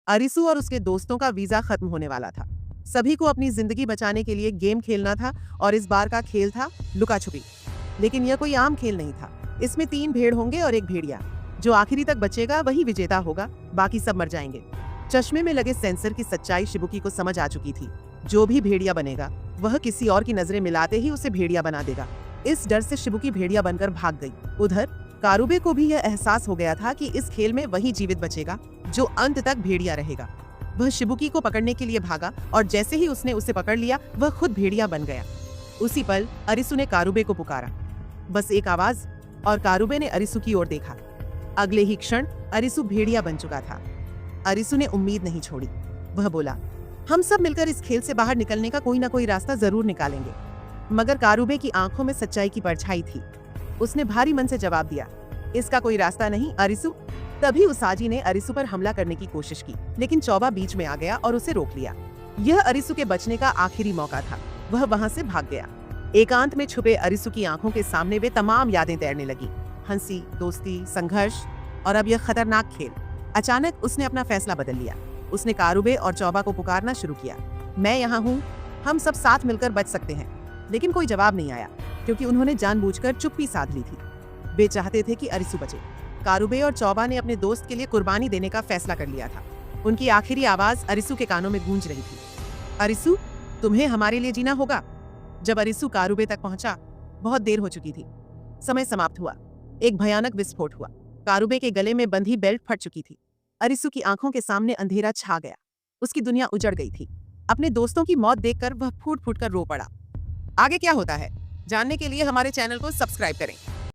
अरिसु और उसके दोस्तों का वीजा खत्म होने वाला था। सभी को अपनी जिंदगी बचाने के लिए गेम खेलना था और इस बार का खेल था लुका छुपी। लेकिन यह कोई आम खेल नहीं था। इसमें 3 भेड़ होंगे और एक भेड़िया। जो आखिरी तक बचेगा वही विजेता होगा, बाकी सब मर जाएंगे। चश्मे में लगे सेंसर की सच्चाई शिबुकी को समझ आ चुकी थी। जो भी भेड़िया बनेगा वह किसी और की नजरें मिलाते ही उसे भेड़िया बना देगा। इस डर से शिबुकी भेड़िया बनकर भाग गई। उधर कारुबे को भी यह एहसास हो गया था कि इस खेल में वही जीवित बचेगा जो अंत तक भेड़िया रहेगा। वह शिबुकी को पकड़ने के लिए भागा और जैसे ही उसने उसे पकड़ लिया वह खुद भेड़िया बन गया। उसी पल अरिसु ने कारुबे को पुकारा। बस एक आवाज और कारुबे ने अरिसु की ओर देखा। अगले ही क्षण अरिसु भेड़िया बन चुका था। अरिसु ने उम्मीद नहीं छोड़ी। वह बोला, हम सब मिलकर इस खेल से बाहर निकलने का कोई ना कोई रास्ता जरूर निकालेंगे। मगर कारुबे की आंखों में सच्चाई की परछाई थी। उसने भारी मन से जवाब दिया, इसका कोई रास्ता नहीं अरिसु। तभी उसाजी ने अरिसु पर हमला करने की कोशिश की, लेकिन चौबा बीच में आ गया और उसे रोक लिया। यह अरिसु के बचने का आखिरी मौका था। वह वहां से भाग गया। एकांत में छुपे अरिसु की आंखों के सामने वे तमाम यादें तैरने लगी। हंसी, दोस्ती, संघर्ष और अब यह खतरनाक खेल। अचानक उसने अपना फैसला बदल लिया। उसने कारुबे और चौबा को पुकारना शुरू किया। मैं यहाँ हूँ, हम सब साथ मिलकर बच सकते हैं। लेकिन कोई जवाब नहीं आया, क्योंकि उन्होंने जानबूझकर चुप्पी साध ली थी। वे चाहते थे कि अरिसु बचे। कारुबे और चौबा ने अपने दोस्त के लिए कुर्बानी देने का फैसला कर लिया था। उनकी आखिरी आवाज अरिसु के कानों में गूंज रही थी, अरिसु, तुम्हें हमारे लिए जीना होगा। जब अरिसु कारुबे तक पहुंचा, बहुत देर हो चुकी थी। समय समाप्त हुआ। एक भयानक विस्फोट हुआ। कारुबे के गले में बंधी बेल्ट फट चुकी थी। अरिसु की आंखों के सामने अंधेरा छा गया। उसकी दुनिया उजड़ गई थी। अपने दोस्तों की मौत देखकर वह फूट फूट कर रो पड़ा। आगे क्या होता है जानने के लिए हमारे चैनल को सब्सक्राइब करें।